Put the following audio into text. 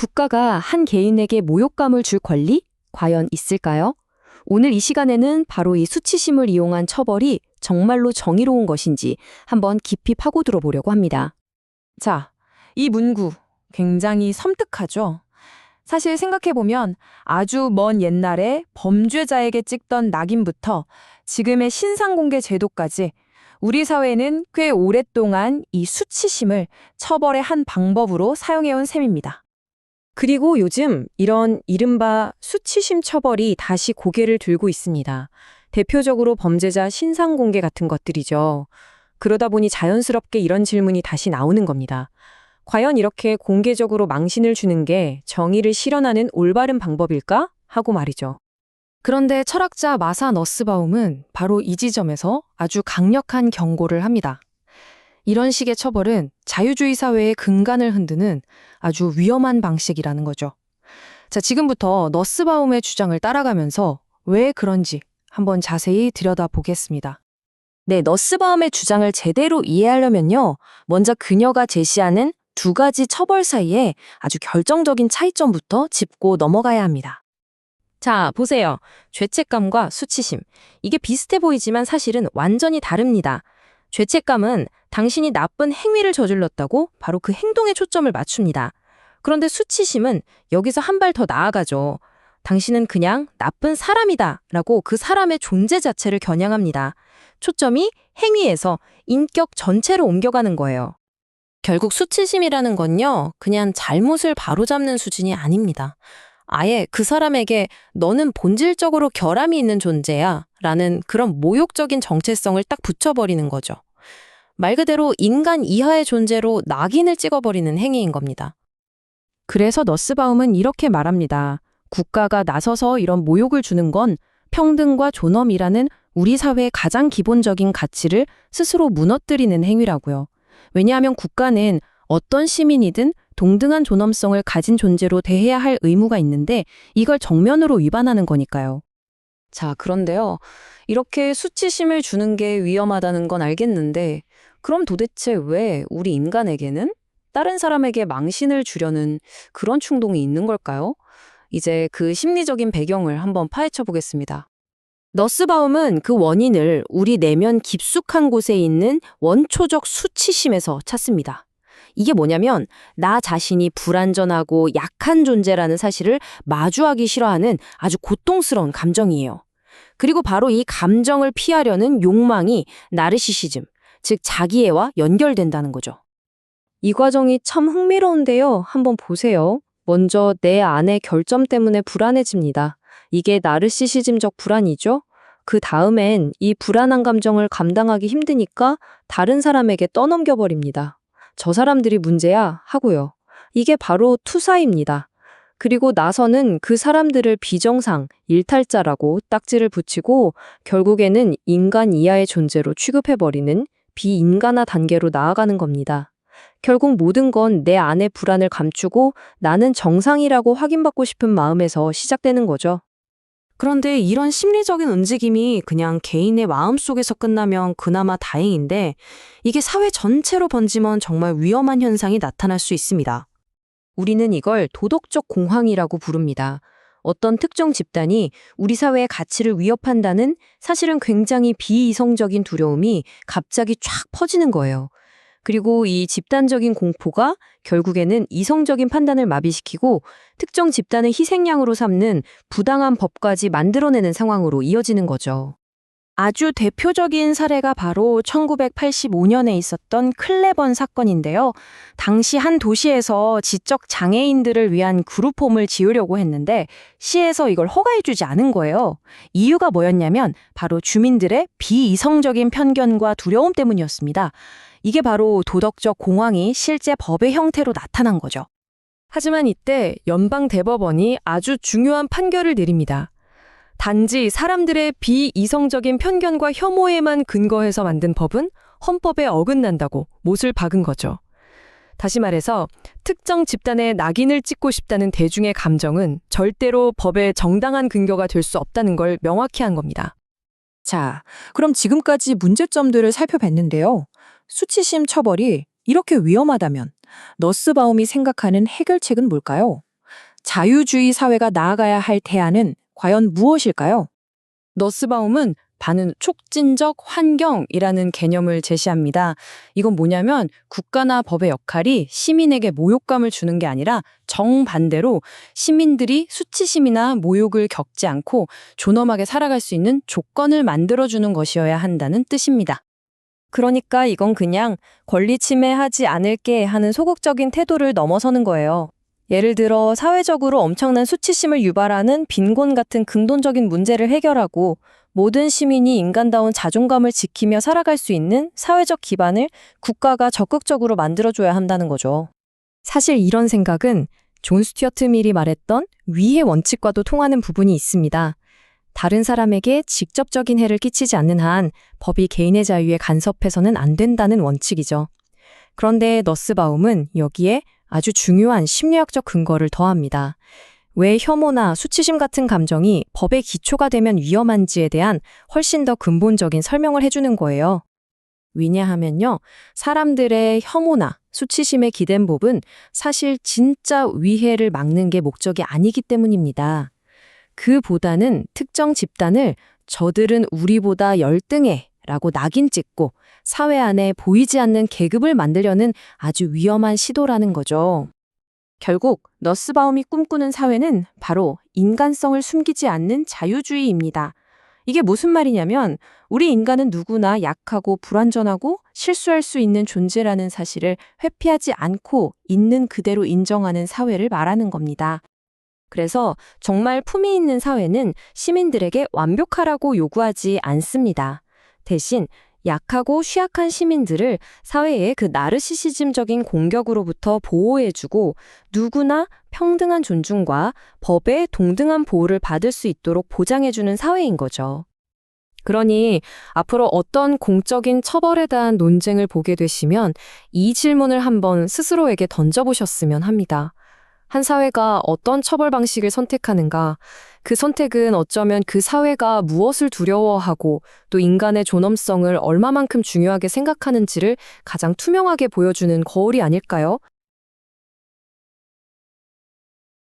국가가 한 개인에게 모욕감을 줄 권리? 과연 있을까요? 오늘 이 시간에는 바로 이 수치심을 이용한 처벌이 정말로 정의로운 것인지 한번 깊이 파고들어 보려고 합니다. 자, 이 문구 굉장히 섬뜩하죠? 사실 생각해보면 아주 먼 옛날에 범죄자에게 찍던 낙인부터 지금의 신상공개 제도까지 우리 사회는 꽤 오랫동안 이 수치심을 처벌의 한 방법으로 사용해온 셈입니다. 그리고 요즘 이런 이른바 수치심 처벌이 다시 고개를 들고 있습니다. 대표적으로 범죄자 신상 공개 같은 것들이죠. 그러다 보니 자연스럽게 이런 질문이 다시 나오는 겁니다. 과연 이렇게 공개적으로 망신을 주는 게 정의를 실현하는 올바른 방법일까? 하고 말이죠. 그런데 철학자 마사 너스바움은 바로 이 지점에서 아주 강력한 경고를 합니다. 이런 식의 처벌은 자유주의 사회의 근간을 흔드는 아주 위험한 방식이라는 거죠. 자, 지금부터 너스바움의 주장을 따라가면서 왜 그런지 한번 자세히 들여다보겠습니다. 네, 너스바움의 주장을 제대로 이해하려면요. 먼저 그녀가 제시하는 두 가지 처벌 사이에 아주 결정적인 차이점부터 짚고 넘어가야 합니다. 자, 보세요. 죄책감과 수치심. 이게 비슷해 보이지만 사실은 완전히 다릅니다. 죄책감은 당신이 나쁜 행위를 저질렀다고 바로 그 행동에 초점을 맞춥니다. 그런데 수치심은 여기서 한 발 더 나아가죠. 당신은 그냥 나쁜 사람이다 라고 그 사람의 존재 자체를 겨냥합니다. 초점이 행위에서 인격 전체로 옮겨가는 거예요. 결국 수치심이라는 건요, 그냥 잘못을 바로잡는 수준이 아닙니다. 아예 그 사람에게 너는 본질적으로 결함이 있는 존재야 라는 그런 모욕적인 정체성을 딱 붙여버리는 거죠. 말 그대로 인간 이하의 존재로 낙인을 찍어버리는 행위인 겁니다. 그래서 너스바움은 이렇게 말합니다. 국가가 나서서 이런 모욕을 주는 건 평등과 존엄이라는 우리 사회의 가장 기본적인 가치를 스스로 무너뜨리는 행위라고요. 왜냐하면 국가는 어떤 시민이든 동등한 존엄성을 가진 존재로 대해야 할 의무가 있는데 이걸 정면으로 위반하는 거니까요. 자, 그런데요. 이렇게 수치심을 주는 게 위험하다는 건 알겠는데, 그럼 도대체 왜 우리 인간에게는 다른 사람에게 망신을 주려는 그런 충동이 있는 걸까요? 이제 그 심리적인 배경을 한번 파헤쳐 보겠습니다. 너스바움은 그 원인을 우리 내면 깊숙한 곳에 있는 원초적 수치심에서 찾습니다. 이게 뭐냐면 나 자신이 불완전하고 약한 존재라는 사실을 마주하기 싫어하는 아주 고통스러운 감정이에요. 그리고 바로 이 감정을 피하려는 욕망이 나르시시즘, 즉 자기애와 연결된다는 거죠. 이 과정이 참 흥미로운데요. 한번 보세요. 먼저 내 안의 결점 때문에 불안해집니다. 이게 나르시시즘적 불안이죠. 그 다음엔 이 불안한 감정을 감당하기 힘드니까 다른 사람에게 떠넘겨버립니다. 저 사람들이 문제야 하고요. 이게 바로 투사입니다. 그리고 나서는 그 사람들을 비정상, 일탈자라고 딱지를 붙이고 결국에는 인간 이하의 존재로 취급해버리는 비인간화 단계로 나아가는 겁니다. 결국 모든 건 내 안의 불안을 감추고 나는 정상이라고 확인받고 싶은 마음에서 시작되는 거죠. 그런데 이런 심리적인 움직임이 그냥 개인의 마음속에서 끝나면 그나마 다행인데 이게 사회 전체로 번지면 정말 위험한 현상이 나타날 수 있습니다. 우리는 이걸 도덕적 공황이라고 부릅니다. 어떤 특정 집단이 우리 사회의 가치를 위협한다는 사실은 굉장히 비이성적인 두려움이 갑자기 쫙 퍼지는 거예요. 그리고 이 집단적인 공포가 결국에는 이성적인 판단을 마비시키고 특정 집단을 희생양으로 삼는 부당한 법까지 만들어내는 상황으로 이어지는 거죠. 아주 대표적인 사례가 바로 1985년에 있었던 클레번 사건인데요. 당시 한 도시에서 지적 장애인들을 위한 그룹홈을 지으려고 했는데 시에서 이걸 허가해주지 않은 거예요. 이유가 뭐였냐면 바로 주민들의 비이성적인 편견과 두려움 때문이었습니다. 이게 바로 도덕적 공황이 실제 법의 형태로 나타난 거죠. 하지만 이때 연방대법원이 아주 중요한 판결을 내립니다. 단지 사람들의 비이성적인 편견과 혐오에만 근거해서 만든 법은 헌법에 어긋난다고 못을 박은 거죠. 다시 말해서 특정 집단의 낙인을 찍고 싶다는 대중의 감정은 절대로 법의 정당한 근거가 될 수 없다는 걸 명확히 한 겁니다. 자, 그럼 지금까지 문제점들을 살펴봤는데요. 수치심 처벌이 이렇게 위험하다면 너스바움이 생각하는 해결책은 뭘까요? 자유주의 사회가 나아가야 할 대안은 과연 무엇일까요? 너스바움은 반은 촉진적 환경이라는 개념을 제시합니다. 이건 뭐냐면 국가나 법의 역할이 시민에게 모욕감을 주는 게 아니라 정반대로 시민들이 수치심이나 모욕을 겪지 않고 존엄하게 살아갈 수 있는 조건을 만들어주는 것이어야 한다는 뜻입니다. 그러니까 이건 그냥 권리 침해하지 않을게 하는 소극적인 태도를 넘어서는 거예요. 예를 들어 사회적으로 엄청난 수치심을 유발하는 빈곤 같은 근본적인 문제를 해결하고 모든 시민이 인간다운 자존감을 지키며 살아갈 수 있는 사회적 기반을 국가가 적극적으로 만들어줘야 한다는 거죠. 사실 이런 생각은 존 스튜어트 밀이 말했던 위의 원칙과도 통하는 부분이 있습니다. 다른 사람에게 직접적인 해를 끼치지 않는 한 법이 개인의 자유에 간섭해서는 안 된다는 원칙이죠. 그런데 너스바움은 여기에 아주 중요한 심리학적 근거를 더합니다. 왜 혐오나 수치심 같은 감정이 법의 기초가 되면 위험한지에 대한 훨씬 더 근본적인 설명을 해주는 거예요. 왜냐하면요, 사람들의 혐오나 수치심에 기댄 법은 사실 진짜 위해를 막는 게 목적이 아니기 때문입니다. 그보다는 특정 집단을 저들은 우리보다 열등해 라고 낙인 찍고 사회 안에 보이지 않는 계급을 만들려는 아주 위험한 시도라는 거죠. 결국 너스바움이 꿈꾸는 사회는 바로 인간성을 숨기지 않는 자유주의입니다. 이게 무슨 말이냐면 우리 인간은 누구나 약하고 불완전하고 실수할 수 있는 존재라는 사실을 회피하지 않고 있는 그대로 인정하는 사회를 말하는 겁니다. 그래서 정말 품위 있는 사회는 시민들에게 완벽하라고 요구하지 않습니다. 대신 약하고 취약한 시민들을 사회의 그 나르시시즘적인 공격으로부터 보호해주고 누구나 평등한 존중과 법의 동등한 보호를 받을 수 있도록 보장해주는 사회인 거죠. 그러니 앞으로 어떤 공적인 처벌에 대한 논쟁을 보게 되시면 이 질문을 한번 스스로에게 던져보셨으면 합니다. 한 사회가 어떤 처벌 방식을 선택하는가, 그 선택은 어쩌면 그 사회가 무엇을 두려워하고 또 인간의 존엄성을 얼마만큼 중요하게 생각하는지를 가장 투명하게 보여주는 거울이 아닐까요?